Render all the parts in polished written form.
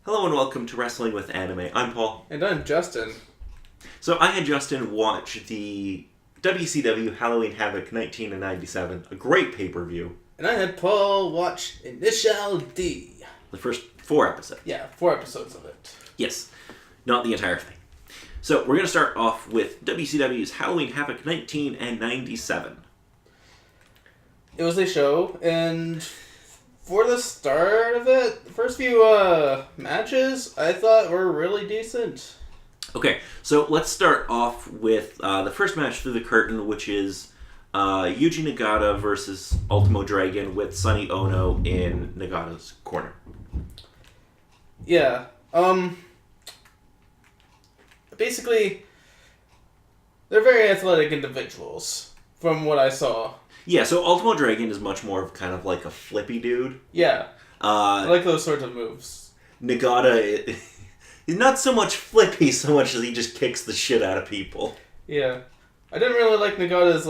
Hello and welcome to Wrestling with Anime. I'm Paul. And I'm Justin. So I had Justin watch the WCW Halloween Havoc 1997, a great pay-per-view. And I had Paul watch Initial D. The first 4 episodes. Yeah, 4 episodes of it. Yes, not the entire thing. So we're going to start off with WCW's Halloween Havoc 1997. It was a show, and for the start of it, the first few matches I thought were really decent. Okay, so let's start off with the first match through the curtain, which is Yuji Nagata versus Ultimo Dragon with Sonny Ono in Nagata's corner. Yeah, basically, they're very athletic individuals, from what I saw. Yeah, so Ultimo Dragon is much more of kind of like a flippy dude. Yeah, I like those sorts of moves. Nagata is not so much flippy so much as he just kicks the shit out of people. Yeah, I didn't really like Nagata's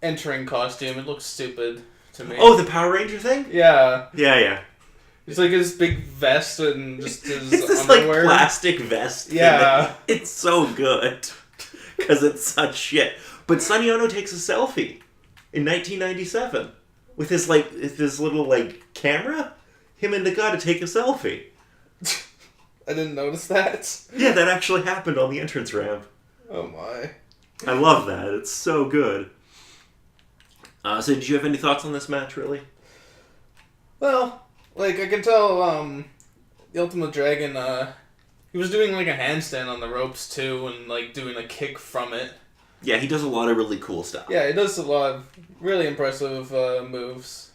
entering costume. It looks stupid to me. Oh, the Power Ranger thing? Yeah. Yeah. It's like his big vest and just his it's this underwear. Like plastic vest. Yeah. It's so good. Because it's such shit. But Sonny Ono takes a selfie in 1997 with his little camera. Him and Nagata take a selfie. I didn't notice that. Yeah, that actually happened on the entrance ramp. Oh my. I love that. It's so good. So did you have any thoughts on this match, really? Well, I can tell, the Ultimate Dragon, he was doing, a handstand on the ropes, too, and, doing a kick from it. Yeah, he does a lot of really cool stuff. Yeah, he does a lot of really impressive, moves.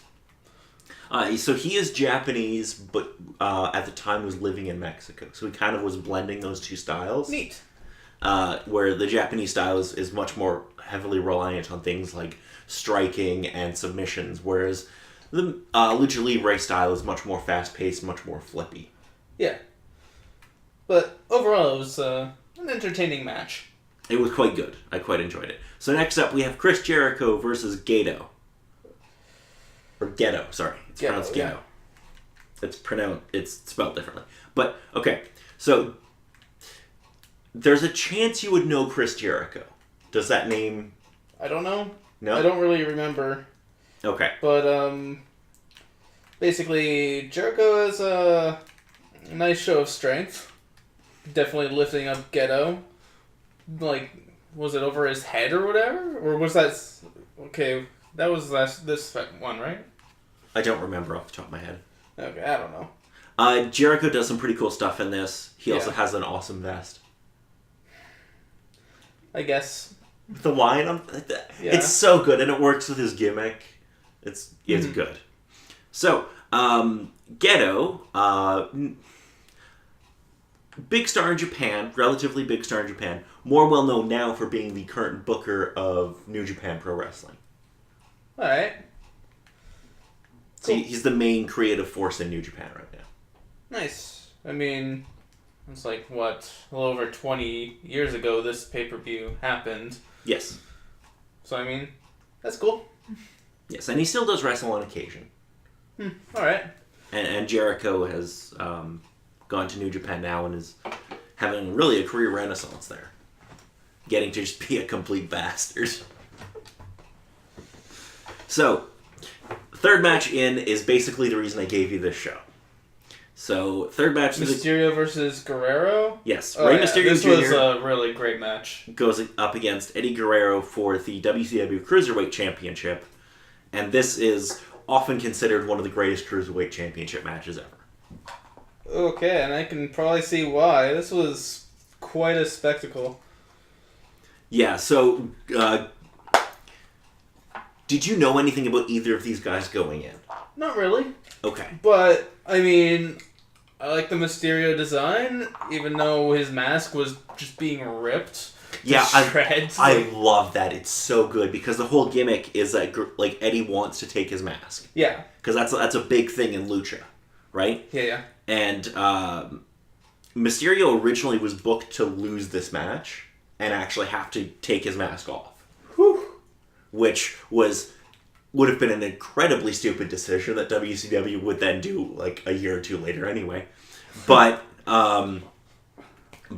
So he is Japanese, but at the time was living in Mexico. So he kind of was blending those two styles. Neat. Where the Japanese style is much more heavily reliant on things like striking and submissions, whereas the Lucha Libre style is much more fast-paced, much more flippy. Yeah. But overall, it was an entertaining match. It was quite good. I quite enjoyed it. So next up, we have Chris Jericho versus Gato. Or Ghetto, sorry. It's pronounced Ghetto. Yeah. It's spelled differently. But, okay. So, there's a chance you would know Chris Jericho. Does that name... I don't know. No? I don't really remember. Okay. But, basically, Jericho has a nice show of strength. Definitely lifting up Ghetto. Was it over his head or whatever? Or was that... Okay, that was this one, right? I don't remember off the top of my head. Okay, I don't know. Jericho does some pretty cool stuff in this. He also has an awesome vest. I guess. The line on... It's so good, and it works with his gimmick. It's good. So, Ghetto... big star in Japan, relatively big star in Japan, more well known now for being the current booker of New Japan Pro Wrestling. Alright. So he's the main creative force in New Japan right now. Nice. I mean, it's a little over 20 years ago this pay-per-view happened. Yes. So, I mean, that's cool. Yes, and he still does wrestle on occasion. Alright. And Jericho has gone to New Japan now and is having really a career renaissance there. Getting to just be a complete bastard. So, third match in is basically the reason I gave you this show. So, third match... Mysterio versus Guerrero? Yes. Rey Mysterio this Jr. was a really great match. Goes up against Eddie Guerrero for the WCW Cruiserweight Championship. And this is often considered one of the greatest Cruiserweight Championship matches ever. Okay, and I can probably see why. This was quite a spectacle. Yeah, so... did you know anything about either of these guys going in? Not really. Okay. But, I mean, I like the Mysterio design, even though his mask was just being ripped to shreds. I love that. It's so good, because the whole gimmick is that, Eddie wants to take his mask. Yeah. Because that's a big thing in Lucha, right? Yeah. And Mysterio originally was booked to lose this match and actually have to take his mask off. Whew. Which would have been an incredibly stupid decision that WCW would then do a year or two later anyway. But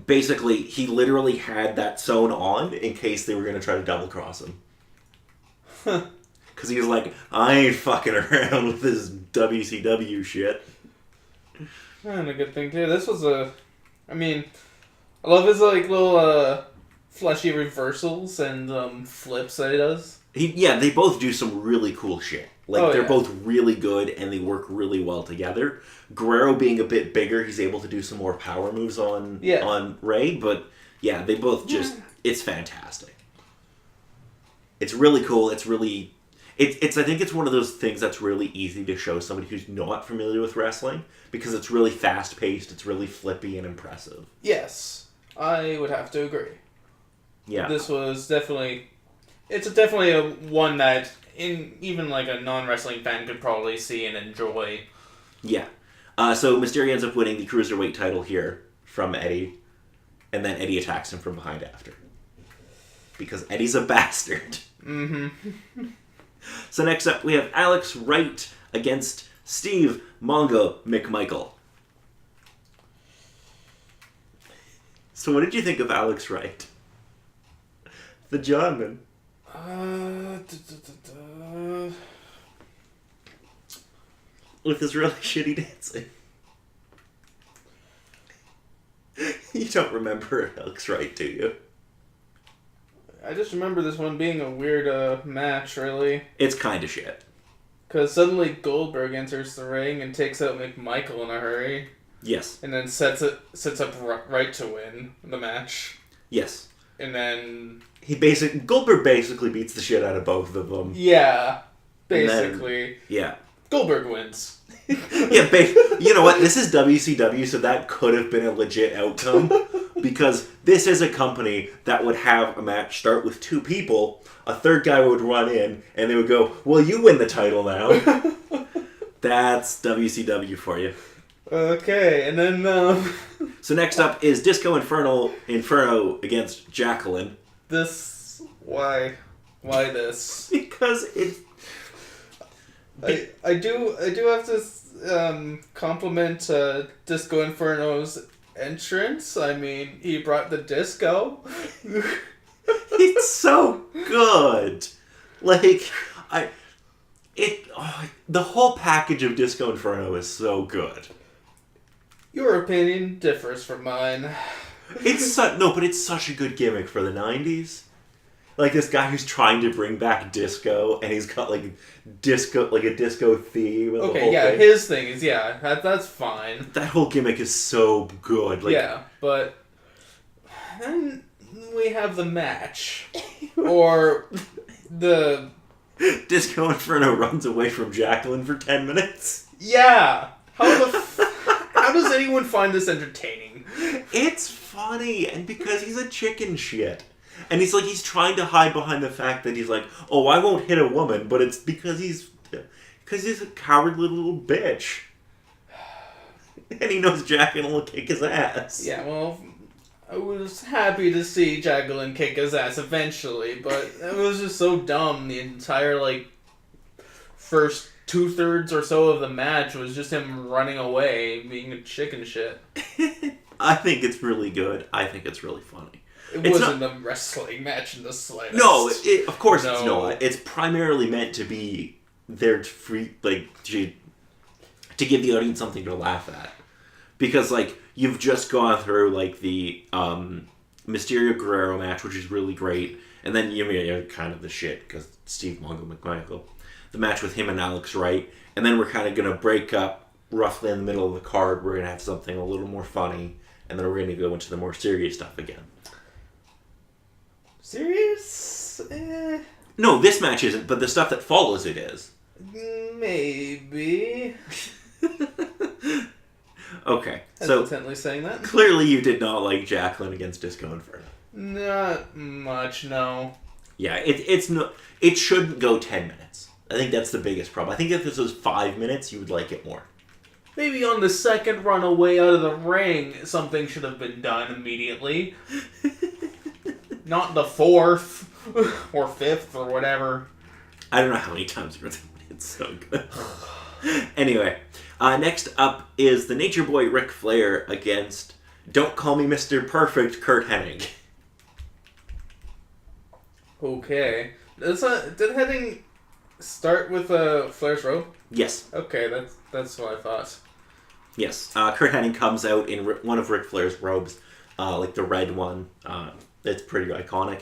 basically, he literally had that sewn on in case they were going to try to double cross him. Because he was like, I ain't fucking around with this WCW shit. And a good thing too. This was I love his like little fleshy reversals and flips that he does. They both do some really cool shit. Like, they're both really good, and they work really well together. Guerrero being a bit bigger, he's able to do some more power moves on Ray, but yeah, they both just, it's fantastic. It's really cool, it's really, I think it's one of those things that's really easy to show somebody who's not familiar with wrestling, because it's really fast-paced, it's really flippy and impressive. Yes, I would have to agree. Yeah. This was definitely a one that even like a non-wrestling fan could probably see and enjoy. Yeah. So Mysterio ends up winning the Cruiserweight title here from Eddie, and then Eddie attacks him from behind after. Because Eddie's a bastard. Mm-hmm. So next up, we have Alex Wright against Steve Mongo McMichael. So what did you think of Alex Wright? The Johnman. With his really shitty dancing. You don't remember Alex Wright, do you? I just remember this one being a weird match, really. It's kind of shit. Because suddenly Goldberg enters the ring and takes out McMichael in a hurry. Yes. And then sets up Wright to win the match. Yes. And then Goldberg basically beats the shit out of both of them. Yeah, basically. Then, yeah. Goldberg wins. Yeah, you know what? This is WCW, so that could have been a legit outcome. Because this is a company that would have a match start with two people, a third guy would run in, and they would go, well, you win the title now. That's WCW for you. Okay, and then... So next up is Disco Inferno against Jacqueline. Why this? Because it's... I do have to compliment Disco Inferno's entrance. I mean, he brought the disco. It's so good. Like, the whole package of Disco Inferno is so good. Your opinion differs from mine. But it's such a good gimmick for the 90s. Like, this guy who's trying to bring back disco, and he's got, like a disco theme. And okay, yeah, thing. His thing is, that's fine. That whole gimmick is so good. Like, yeah, but then we have the match. Or the... Disco Inferno runs away from Jacqueline for 10 minutes. Yeah! How does anyone find this entertaining? It's funny, and because he's a chicken shit. And he's trying to hide behind the fact that he's like, oh, I won't hit a woman, but it's because he's a cowardly little bitch. And he knows Jacqueline will kick his ass. Yeah, well, I was happy to see Jacqueline kick his ass eventually, but it was just so dumb. The entire, first 2/3 or so of the match was just him running away, being a chicken shit. I think it's really good. I think it's really funny. It wasn't a wrestling match in the slightest. No, of course it's not. It's primarily meant to be there to give the audience something to laugh at. Because, you've just gone through, the Mysterio Guerrero match, which is really great. And then you're kind of the shit, because Steve Mongo McMichael. The match with him and Alex Wright. And then we're kind of going to break up roughly in the middle of the card. We're going to have something a little more funny. And then we're going to go into the more serious stuff again. Serious? No, this match isn't, but the stuff that follows it is. Maybe. Okay, so hesitantly saying that. Clearly you did not like Jacqueline against Disco Inferno. Not much, no. Yeah, it shouldn't go 10 minutes. I think that's the biggest problem. I think if this was 5 minutes, you would like it more. Maybe on the second run away out of the ring, something should have been done immediately. Not the 4th, or 5th, or whatever. I don't know how many times you're thinking it's so good. Anyway, next up is the Nature Boy Ric Flair against Don't Call Me Mr. Perfect Kurt Hennig. Okay. Did Hennig start with Flair's rope? Yes. Okay, that's what I thought. Yes. Kurt Hennig comes out in one of Ric Flair's robes, like the red one. It's pretty iconic.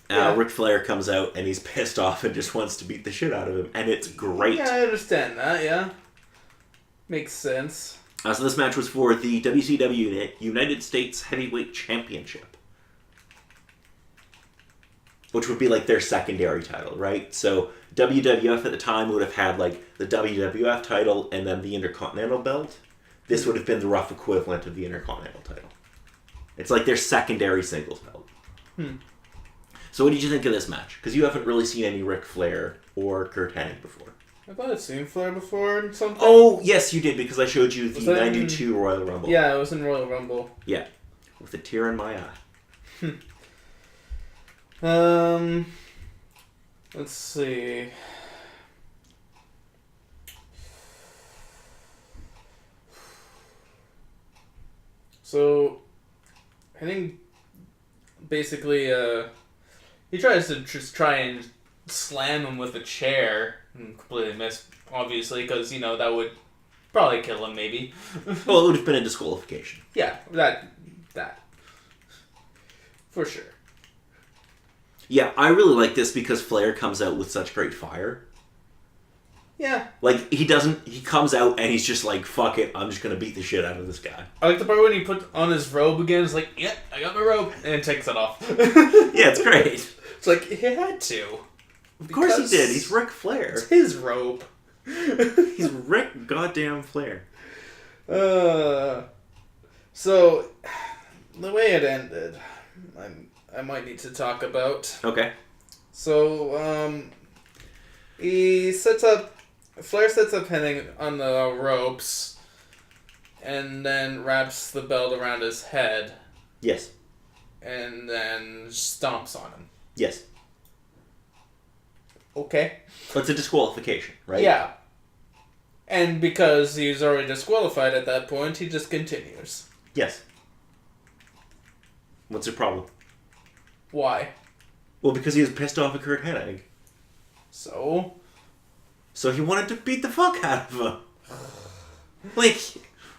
Ric Flair comes out and he's pissed off and just wants to beat the shit out of him, and it's great. Yeah, I understand that, yeah. Makes sense. So this match was for the WCW United States Heavyweight Championship, which would be like their secondary title, right? So WWF at the time would have had like the WWF title and then the Intercontinental belt. This would have been the rough equivalent of the Intercontinental title. It's like their secondary singles belt. So what did you think of this match? Because you haven't really seen any Ric Flair or Kurt Hennig before. I thought I'd seen Flair before and something. Oh, yes, you did, because I showed you the 92 Royal Rumble. Yeah, it was in Royal Rumble. Yeah, with a tear in my eye. Let's see. So, I think basically, he tries to just try and slam him with a chair and completely miss, obviously, because, that would probably kill him, maybe. Well, it would have been a disqualification. Yeah, that. For sure. Yeah, I really like this because Flair comes out with such great fire. Yeah. Like, he comes out and he's just like, fuck it, I'm just gonna beat the shit out of this guy. I like the part when he put on his robe again, it's like, yeah, I got my robe, and takes it off. Yeah, it's great. It's like, he had to. Of course he did, he's Ric Flair. It's his robe. He's Ric goddamn Flair. So, the way it ended, I might need to talk about. Okay. So, Flair sets up Hennig on the ropes, and then wraps the belt around his head. Yes. And then stomps on him. Yes. Okay. But it's a disqualification, right? Yeah. And because he's already disqualified at that point, he just continues. Yes. What's the problem? Why? Well, because he was pissed off at Kurt Hennig. So he wanted to beat the fuck out of him. Like,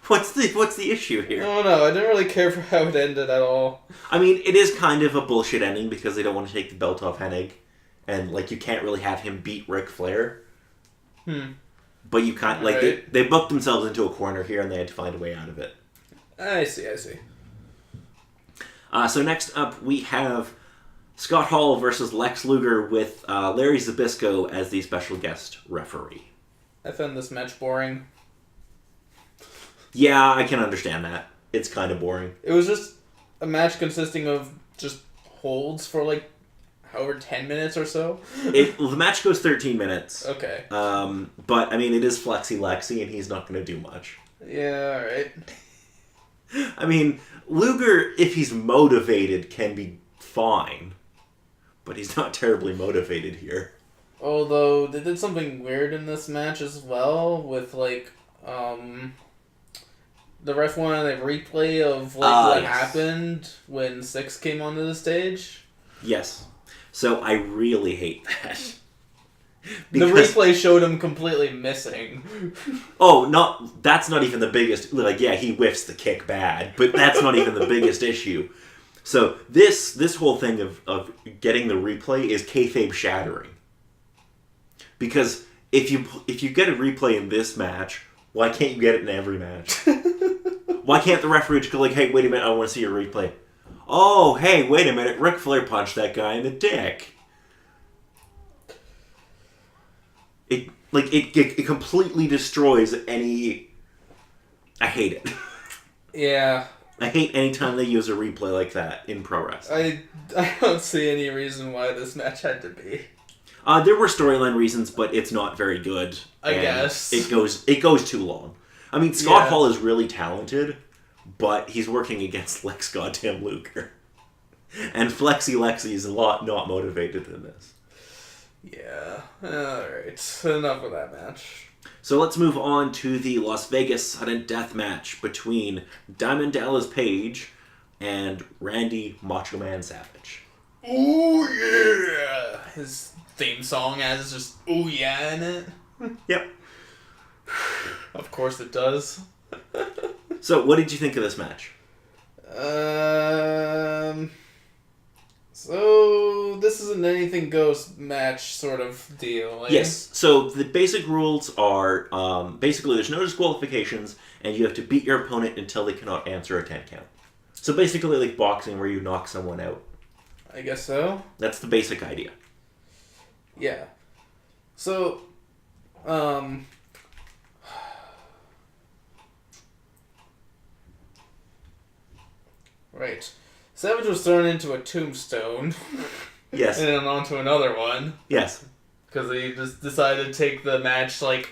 what's the issue here? I don't know. I didn't really care for how it ended at all. I mean, it is kind of a bullshit ending because they don't want to take the belt off Hennig. And, like, you can't really have him beat Ric Flair. But you can't, like, right. they booked themselves into a corner here and they had to find a way out of it. I see. So next up, we have Scott Hall versus Lex Luger with Larry Zbyszko as the special guest referee. I found this match boring. Yeah, I can understand that. It's kind of boring. It was just a match consisting of just holds for like however 10 minutes or so. The match goes 13 minutes. Okay. But I mean, it is Flexi Lexi, and he's not going to do much. Yeah, alright. I mean, Luger, if he's motivated, can be fine. But he's not terribly motivated here. Although, they did something weird in this match as well, with, like, the ref wanted a replay of, like, what happened when Six came onto the stage. Yes. So, I really hate that. The replay showed him completely missing. That's not even the biggest, like, yeah, he whiffs the kick bad, but that's not even the biggest issue. So, this whole thing of getting the replay is kayfabe shattering. Because if you get a replay in this match, why can't you get it in every match? Why can't the referee just go like, hey, wait a minute, I want to see your replay. Oh, hey, wait a minute, Ric Flair punched that guy in the dick. It completely destroys any... I hate it. Yeah. I hate any time they use a replay like that in pro wrestling. I don't see any reason why this match had to be. There were storyline reasons, but it's not very good. I guess. It goes too long. I mean, Scott Hall is really talented, but he's working against Lex goddamn Luger. And Flexi Lexi is a lot not motivated in this. Yeah. Alright. Enough of that match. So let's move on to the Las Vegas sudden death match between Diamond Dallas Page and Randy Macho Man Savage. Ooh yeah! His theme song has just ooh yeah in it. Yep. Of course it does. So what did you think of this match? So this is an anything goes match sort of deal. Eh? Yes. So the basic rules are basically there's no disqualifications, and you have to beat your opponent until they cannot answer a 10 count. So basically like boxing where you knock someone out. I guess so. That's the basic idea. Yeah. So, right. Savage was thrown into a tombstone. Yes. And then onto another one. Yes. Because he just decided to take the match, like,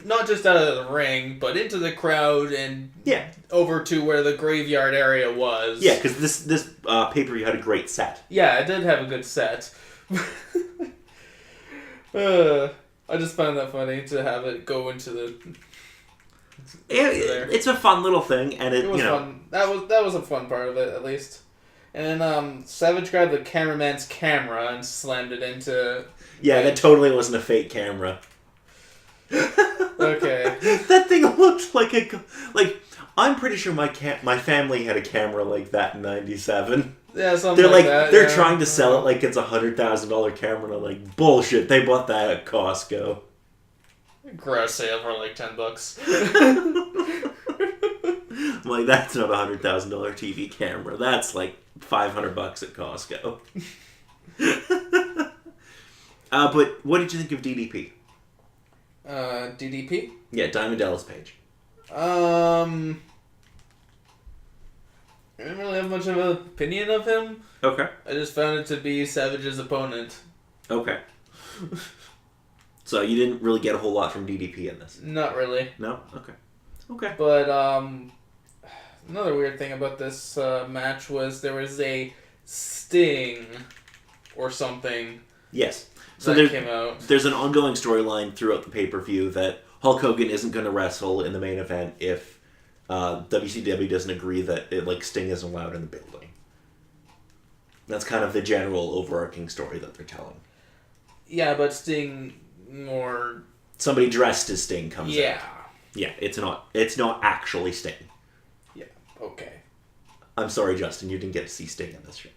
not just out of the ring, but into the crowd and over to where the graveyard area was. Yeah, because this pay-per-view had a great set. Yeah, it did have a good set. I just found that funny to have it go into the... It's a fun little thing, and it was fun. That was a fun part of it, at least. And then Savage grabbed the cameraman's camera and slammed it into... Yeah, that totally wasn't a fake camera. Okay. That thing looked like I'm pretty sure my family had a camera like that in '97. Yeah, something like that. They're trying to sell it like it's $100,000 camera, and I'm like, bullshit, they bought that at Costco. Garage sale for like $10. I'm like, that's not a $100,000 TV camera. That's like $500 at Costco. But what did you think of DDP? DDP? Yeah, Diamond Dallas Page. I didn't really have much of an opinion of him. Okay. I just found it to be Savage's opponent. Okay. So you didn't really get a whole lot from DDP in this? Not really. No? Okay. Okay. But, another weird thing about this match was there was a sting or something. Yes. So came out. There's an ongoing storyline throughout the pay-per-view that Hulk Hogan isn't going to wrestle in the main event if WCW doesn't agree that Sting isn't allowed in the building. That's kind of the general overarching story that they're telling. Yeah, but Sting more... Somebody dressed as Sting comes out. Yeah. Yeah, it's not actually Sting. Yeah, okay. I'm sorry, Justin, you didn't get to see Sting in this show.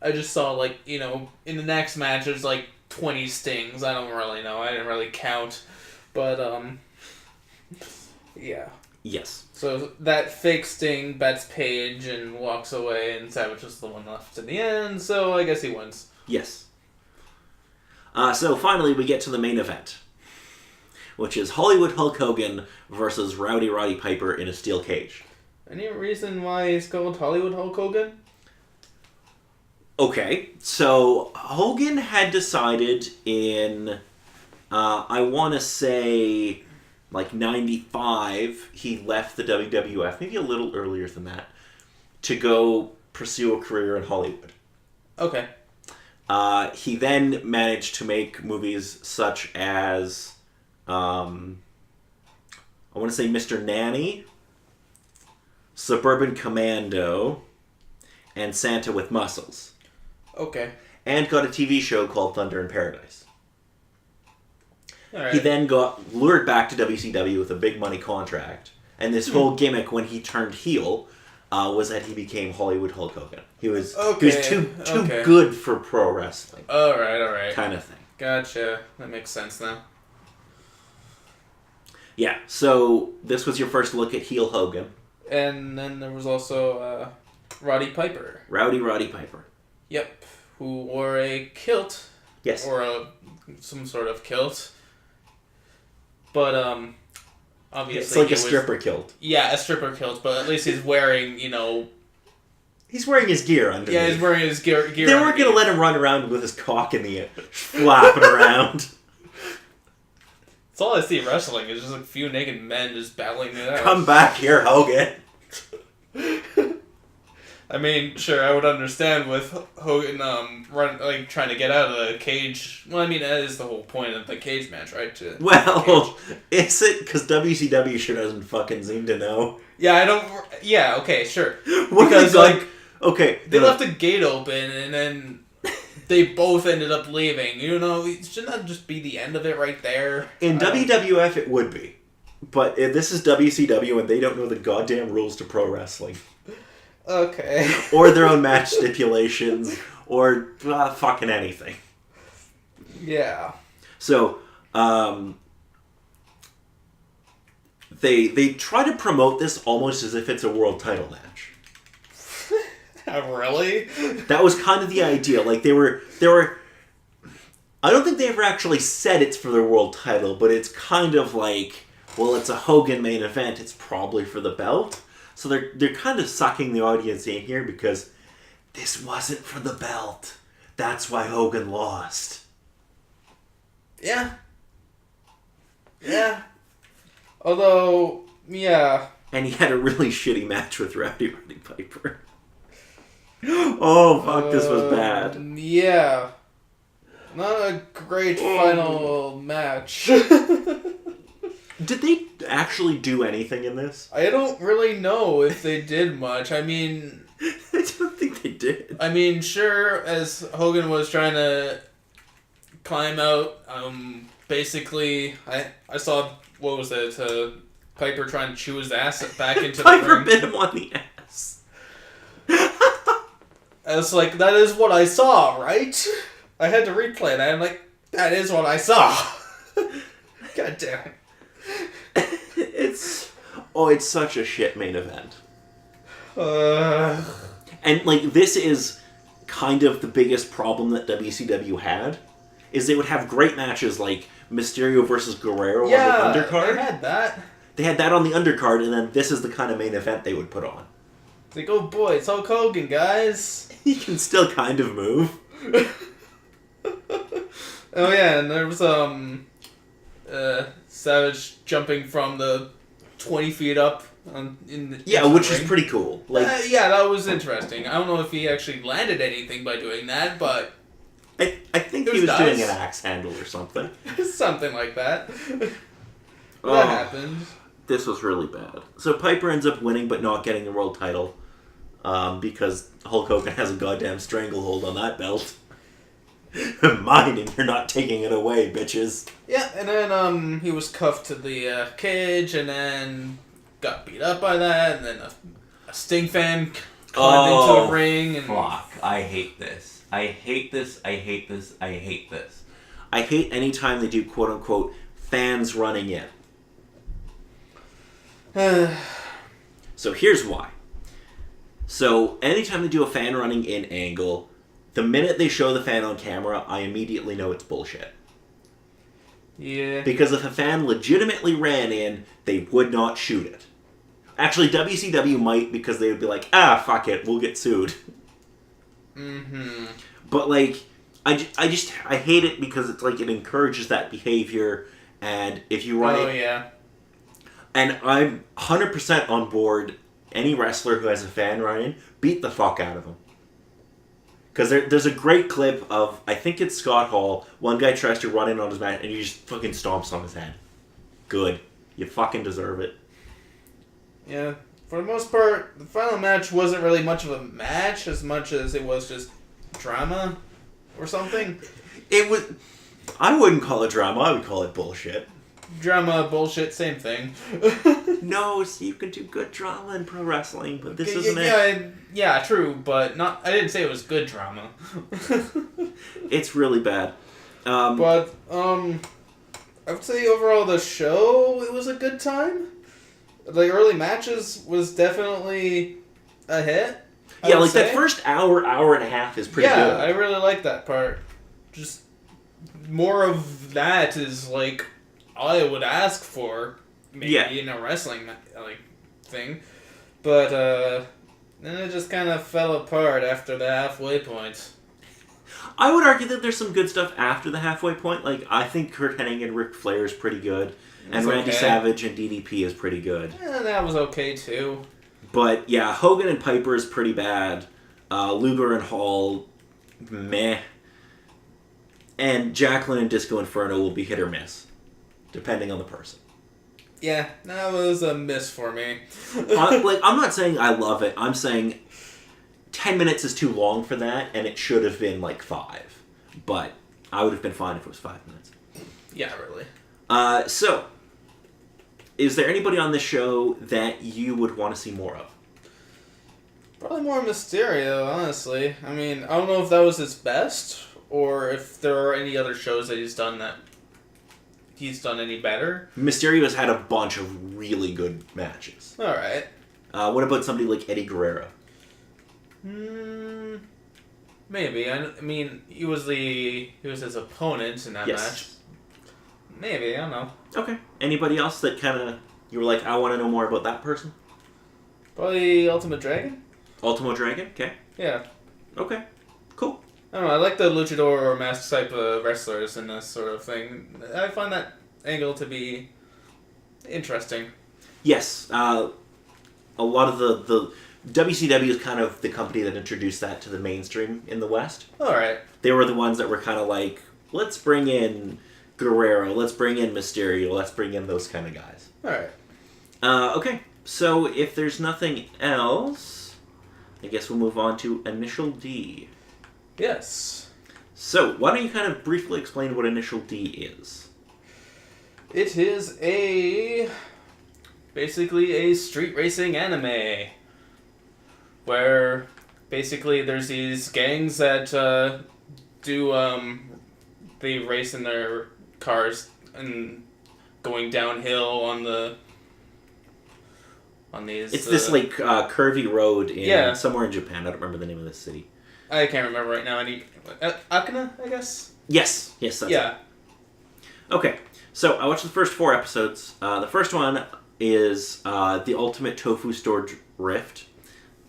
I just saw, in the next match, there's, 20 Stings. I don't really know. I didn't really count. But, yeah. Yes. So that fake Sting bets Page and walks away, and Savage is the one left in the end, so I guess he wins. Yes. So finally we get to the main event, which is Hollywood Hulk Hogan versus Rowdy Roddy Piper in a steel cage. Any reason why he's called Hollywood Hulk Hogan? Okay, so Hogan had decided in, I want to say, 95, he left the WWF, maybe a little earlier than that, to go pursue a career in Hollywood. Okay. He then managed to make movies such as, I want to say Mr. Nanny, Suburban Commando, and Santa with Muscles. Okay. And got a TV show called Thunder in Paradise. All right. He then got lured back to WCW with a big money contract. And this whole gimmick when he turned heel was that he became Hollywood Hulk Hogan. He was too good for pro wrestling. All right. Kind of thing. Gotcha. That makes sense now. Yeah, so this was your first look at heel Hogan. And then there was also Roddy Piper. Rowdy Roddy Piper. Yep. Who wore a kilt. Yes. Or some sort of kilt. But, obviously... It's like a stripper kilt. Yeah, a stripper kilt, but at least he's wearing, He's wearing his gear underneath. Yeah, he's wearing his gear They weren't going to let him run around with his cock in the air, flapping around. That's all I see wrestling, is just a few naked men just battling it out. Come back here, Hogan. I mean, sure, I would understand with Hogan trying to get out of the cage. Well, I mean, that is the whole point of the cage match, right? Is it? Because WCW sure doesn't fucking seem to know. Yeah, I don't... Yeah, okay, sure. What because, okay. They left the gate open, and then they both ended up leaving. You know, shouldn't that just be the end of it right there? In WWF, it would be. But this is WCW, and they don't know the goddamn rules to pro wrestling. Okay. Or their own match stipulations, or fucking anything. Yeah. So, they try to promote this almost as if it's a world title match. Really? That was kind of the idea. Like, they were... I don't think they ever actually said it's for the world title, but it's kind of like, well, it's a Hogan main event, it's probably for the belt. So they're kind of sucking the audience in here because this wasn't for the belt. That's why Hogan lost. Yeah. Yeah. Although, yeah. And he had a really shitty match with Roddy Piper. Oh, fuck, this was bad. Yeah. Not a great final match. Did they actually do anything in this? I don't really know if they did much. I mean... I don't think they did. I mean, sure, as Hogan was trying to climb out, basically, I saw, what was it, Piper trying to chew his ass back into the ring. Piper bit him on the ass. I was like, that is what I saw, right? I had to replay that. I'm like, that is what I saw. God damn it. It's such a shit main event. And, like, this is kind of the biggest problem that WCW had, is they would have great matches like Mysterio versus Guerrero on the undercard. They had that. They had that on the undercard, and then this is the kind of main event they would put on. It's like, oh boy, it's Hulk Hogan, guys. He can still kind of move. Oh yeah, and there was Savage jumping from the 20 feet up which is pretty cool. Like, yeah, that was interesting. I don't know if he actually landed anything by doing that, but I think he was doing an axe handle or something. Something like that. That happened. This was really bad. So Piper ends up winning, but not getting the world title, because Hulk Hogan has a goddamn stranglehold on that belt. Mine, and you're not taking it away, bitches. Yeah, and then he was cuffed to the cage, and then got beat up by that, and then a Sting fan climbed into the ring. And fuck! I hate this. I hate this. I hate this. I hate this. I hate any time they do quote unquote fans running in. So here's why. So anytime they do a fan running in angle, the minute they show the fan on camera, I immediately know it's bullshit. Yeah. Because if a fan legitimately ran in, they would not shoot it. Actually, WCW might, because they would be like, fuck it, we'll get sued. Mm-hmm. But, like, I hate it because it's like it encourages that behavior, and if you run it... Oh, yeah. And I'm 100% on board, any wrestler who has a fan run in, beat the fuck out of him. Because there's a great clip of, I think it's Scott Hall, one guy tries to run in on his mat and he just fucking stomps on his head. Good. You fucking deserve it. Yeah. For the most part, the final match wasn't really much of a match as much as it was just drama or something. It was... I wouldn't call it drama, I would call it bullshit. Drama, bullshit, same thing. No, so you can do good drama in pro wrestling, but this isn't it. Yeah, true, but not. I didn't say it was good drama. It's really bad. But I would say overall the show, it was a good time. The early matches was definitely a hit. Yeah, like that first hour and a half is pretty good. Yeah, I really like that part. Just more of that is like all I would ask for, maybe in a wrestling thing, but then it just kind of fell apart after the halfway point. I would argue that there's some good stuff after the halfway point. Like, I think Kurt Hennig and Ric Flair is pretty good, and Randy Savage and DDP is pretty good. Yeah, that was okay too. But yeah, Hogan and Piper is pretty bad. Luger and Hall, meh. And Jacqueline and Disco Inferno will be hit or miss, depending on the person. Yeah, that was a miss for me. I'm not saying I love it. I'm saying 10 minutes is too long for that, and it should have been like 5. But I would have been fine if it was 5 minutes. Yeah, really. So, is there anybody on this show that you would want to see more of? Probably more Mysterio, honestly. I mean, I don't know if that was his best, or if there are any other shows that he's done any better. Mysterio has had a bunch of really good matches. Alright. What about somebody like Eddie Guerrero? Maybe. I mean, he was his opponent in that match. Maybe, I don't know. Okay. Anybody else that kind of, you were like, I want to know more about that person? Probably Ultimate Dragon? Ultimo Dragon? Okay. Yeah. Okay. Cool. I don't know, I like the luchador or mask type of wrestlers in this sort of thing. I find that angle to be interesting. Yes. A lot of the WCW is kind of the company that introduced that to the mainstream in the West. Alright. They were the ones that were kind of like, let's bring in Guerrero, let's bring in Mysterio, let's bring in those kind of guys. Alright. Okay, so if there's nothing else, I guess we'll move on to Initial D. Yes. So, why don't you kind of briefly explain what Initial D is? It is basically a street racing anime. Where basically there's these gangs that they race in their cars and going downhill on these. It's this like curvy road in somewhere in Japan. I don't remember the name of this city. I can't remember right now. Akina, I guess. Yes, that's it. Okay, so I watched the first 4 episodes. The first one is the Ultimate Tofu Store Rift.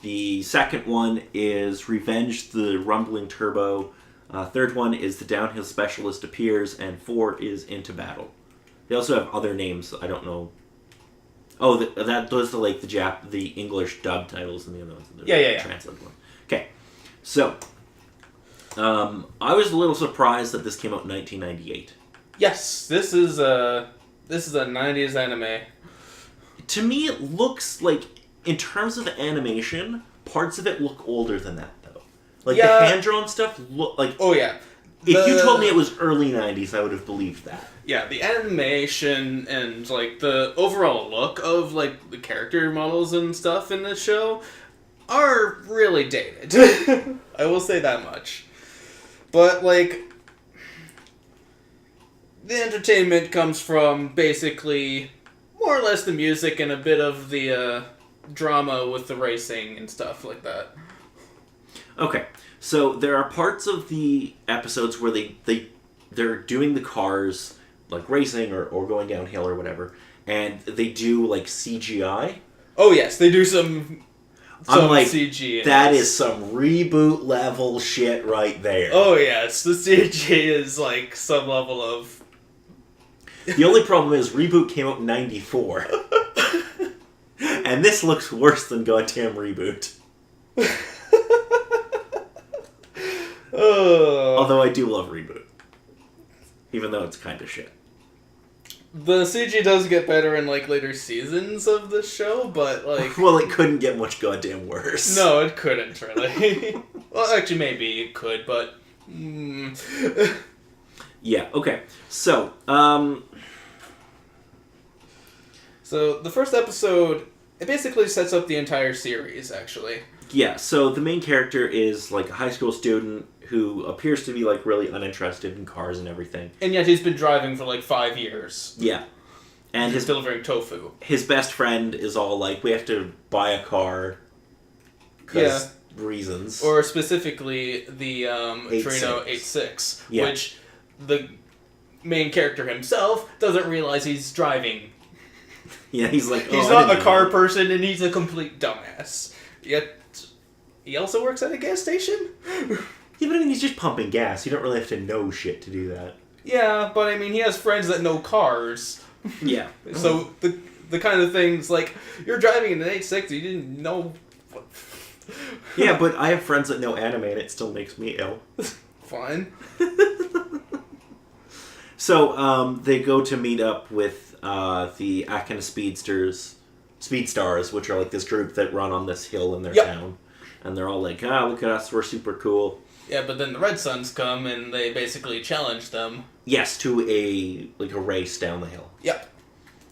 The second one is Revenge the Rumbling Turbo. Third one is The Downhill Specialist Appears, and 4 is Into Battle. They also have other names. I don't know. Oh, those are like the English dub titles and the other ones. Yeah. Translated one. Okay, so I was a little surprised that this came out in 1998. Yes, this is a 90s anime. To me, it looks like, in terms of animation, parts of it look older than that, though. Like, the hand-drawn stuff look like... Oh, yeah. If you told me it was early 90s, I would have believed that. Yeah, the animation and, like, the overall look of, like, the character models and stuff in this show are really dated. I will say that much. But, like, the entertainment comes from basically more or less the music and a bit of the drama with the racing and stuff like that. Okay, so there are parts of the episodes where they're doing the cars, like racing or going downhill or whatever, and they do like CGI. Oh yes, they do some I'm like, CG. That is some reboot level shit right there. Oh yes, the CG is like some level of... The only problem is Reboot came out in 94. And this looks worse than goddamn Reboot. Although I do love Reboot. Even though it's kind of shit. The CG does get better in, like, later seasons of the show, but, like... Well, it couldn't get much goddamn worse. No, it couldn't, really. Well, actually, maybe it could, but... Yeah, okay. So, So, the first episode, it basically sets up the entire series, actually. Yeah, so the main character is, like, a high school student who appears to be, like, really uninterested in cars and everything. And yet he's been driving for, like, 5 years. Yeah. And he's delivering tofu. His best friend is all like, we have to buy a car. Because reasons. Or specifically the Torino 86. Yeah. Which the main character himself doesn't realize he's driving. Yeah, he's like, he's not a car person and he's a complete dumbass. Yet, he also works at a gas station? Yeah, but I mean, he's just pumping gas. You don't really have to know shit to do that. Yeah, but I mean, he has friends that know cars. Yeah. So, the kind of things like you're driving in an 860, you didn't know. Yeah, but I have friends that know anime, and it still makes me ill. Fine. So they go to meet up with the Akana Speedstars, which are like this group that run on this hill in their town, and they're all like, look at us, we're super cool. Yeah, but then the Red Suns come and they basically challenge them. Yes, to a race down the hill. Yep.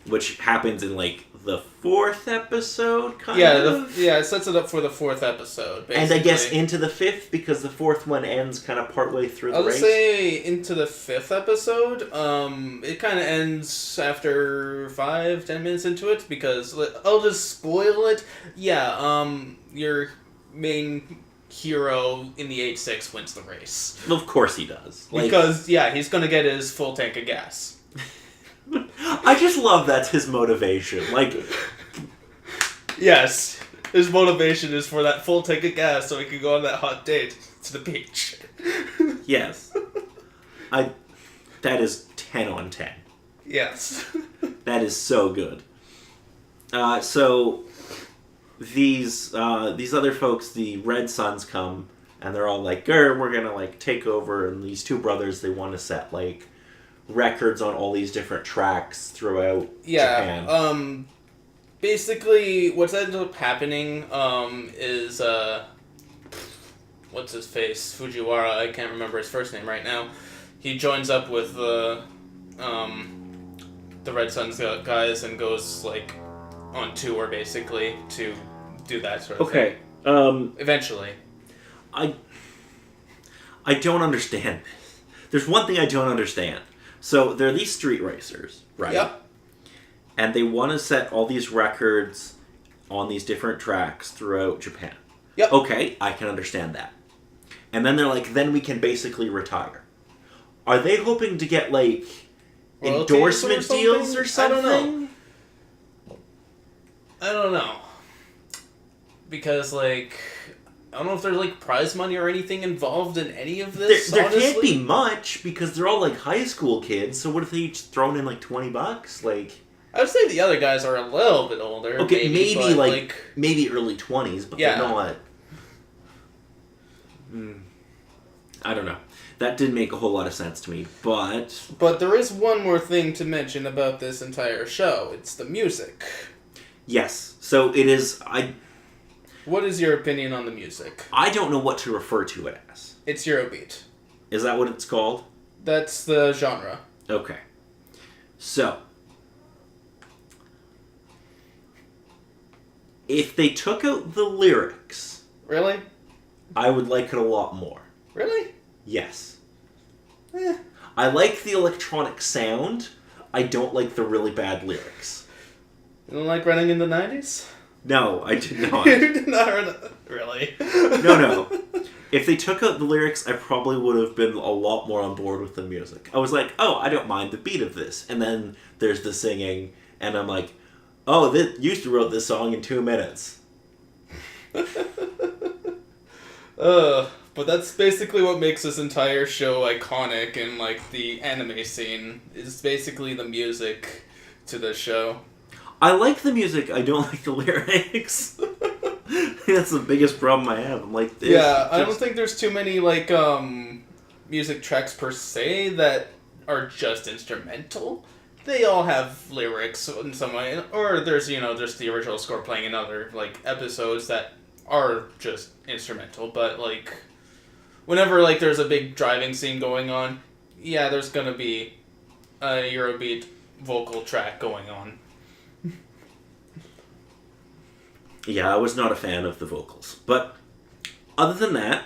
Which happens in like the 4th episode, kind of. Yeah, it sets it up for the 4th episode, basically. And I guess into the 5th, because the 4th one ends kind of partway through the race. I'll say into the 5th episode. It kind of ends after 5-10 minutes into it, because I'll just spoil it. Yeah, your main hero in the 8-6 wins the race. Well, of course he does. Because, he's gonna get his full tank of gas. I just love that's his motivation. Yes, his motivation is for that full tank of gas so he can go on that hot date to the beach. Yes. That is 10 on 10. Yes. That is so good. So these other folks, the Red Suns, come and they're all like, we're gonna take over, and these two brothers, they want to set records on all these different tracks throughout Japan. Basically what's ended up happening is what's his face? Fujiwara, I can't remember his first name right now. He joins up with the Red Suns guys and goes on tour basically to do that sort of thing. Eventually. I don't understand. There's one thing I don't understand. So they're these street racers, right? Yep. And they want to set all these records on these different tracks throughout Japan. Yep. Okay, I can understand that. And then they're like, then we can basically retire. Are they hoping to get endorsement deals or something? I don't know. Because I don't know if there's prize money or anything involved in any of this. There can't be much because they're all high school kids. So what if they each thrown in $20? I would say the other guys are a little bit older. Okay, maybe early 20s, but they're not. I don't know. That didn't make a whole lot of sense to me, but... But there is one more thing to mention about this entire show. It's the music. Yes. So it is... What is your opinion on the music? I don't know what to refer to it as. It's Eurobeat. Is that what it's called? That's the genre. Okay. So... if they took out the lyrics... Really? I would like it a lot more. Really? Yes. I like the electronic sound. I don't like the really bad lyrics. You don't like Running in the 90s? No, I did not. You did not really? No. If they took out the lyrics, I probably would have been a lot more on board with the music. I was like, I don't mind the beat of this. And then there's the singing, and I'm like, you wrote this song in 2 minutes. But that's basically what makes this entire show iconic in the anime scene. Is basically the music to the show. I like the music. I don't like the lyrics. That's the biggest problem I have. I'm like, I don't think there's too many music tracks per se that are just instrumental. They all have lyrics in some way, or there's just the original score playing in other episodes that are just instrumental. But whenever there's a big driving scene going on, there's gonna be a Eurobeat vocal track going on. Yeah, I was not a fan of the vocals. But other than that,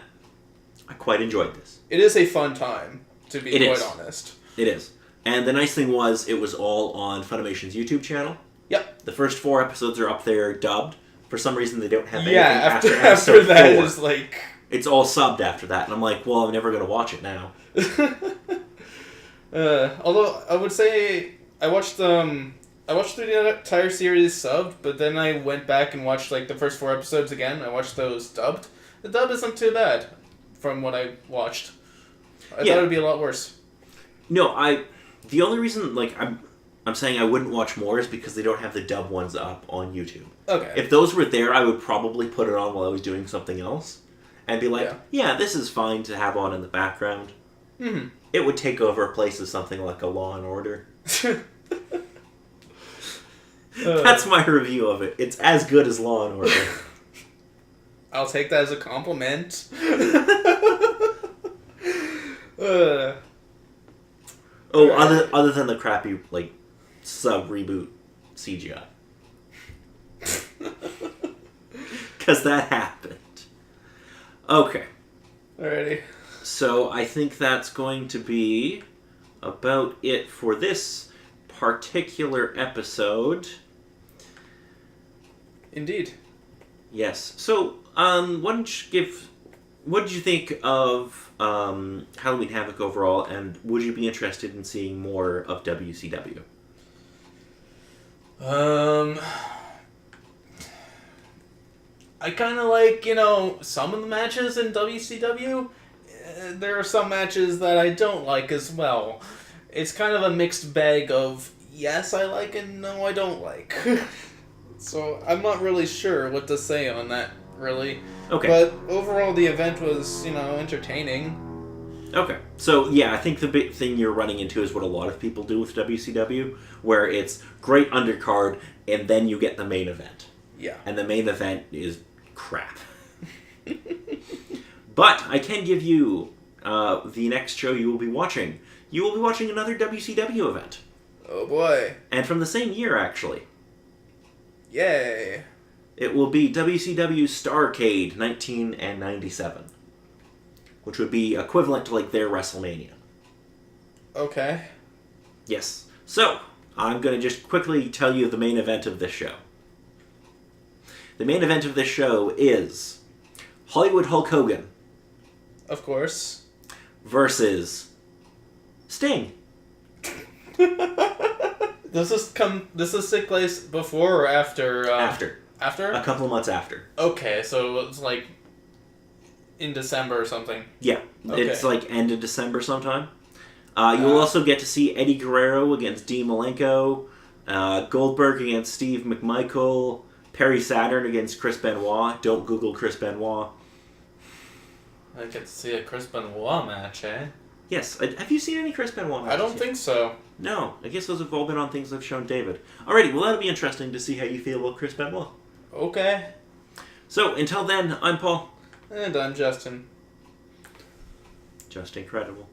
I quite enjoyed this. It is a fun time, to be quite honest. It is. And the nice thing was, it was all on Funimation's YouTube channel. Yep. The first 4 episodes are up there dubbed. For some reason, they don't have anything after episode that 4. is It's all subbed after that. And I'm like, well, I'm never going to watch it now. Although, I would say, I watched the entire series subbed, but then I went back and watched the first 4 episodes again. I watched those dubbed. The dub isn't too bad, from what I watched. I thought it would be a lot worse. No, the only reason, I'm saying I wouldn't watch more is because they don't have the dub ones up on YouTube. Okay. If those were there, I would probably put it on while I was doing something else. And be like, yeah, this is fine to have on in the background. Mm-hmm. It would take over a place of something like a Law and Order. That's my review of it. It's as good as Law and Order. I'll take that as a compliment. Other than the crappy, like, sub-reboot CGI. Because that happened. Okay. Alrighty. So I think that's going to be about it for this particular episode. Indeed. Yes. So, what did you think of Halloween Havoc overall, and would you be interested in seeing more of WCW? I kind of like, some of the matches in WCW. There are some matches that I don't like as well. It's kind of a mixed bag of yes, I like and no, I don't like. So I'm not really sure what to say on that, really. Okay. But overall, the event was, entertaining. Okay. So, yeah, I think the big thing you're running into is what a lot of people do with WCW, where it's great undercard, and then you get the main event. Yeah. And the main event is crap. But I can give you the next show you will be watching. You will be watching another WCW event. Oh boy. And from the same year, actually. Yay. It will be WCW Starrcade 1997. Which would be equivalent to, like, their WrestleMania. Okay. Yes. So, I'm going to just quickly tell you the main event of this show. The main event of this show is Hollywood Hulk Hogan. Of course. Versus Sting. Does this take place before or after? After. After? A couple of months after. Okay, so it's like in December or something. Yeah. Okay. It's like end of December sometime. You'll also get to see Eddie Guerrero against Dean Malenko, Goldberg against Steve McMichael, Perry Saturn against Chris Benoit. Don't Google Chris Benoit. I get to see a Chris Benoit match, eh? Yes. Have you seen any Chris Benoit matches? I don't think so. No. I guess those have all been on things I've shown David. Alrighty, well that'll be interesting to see how you feel about Chris Benoit. Okay. So, until then, I'm Paul. And I'm Justin. Just incredible.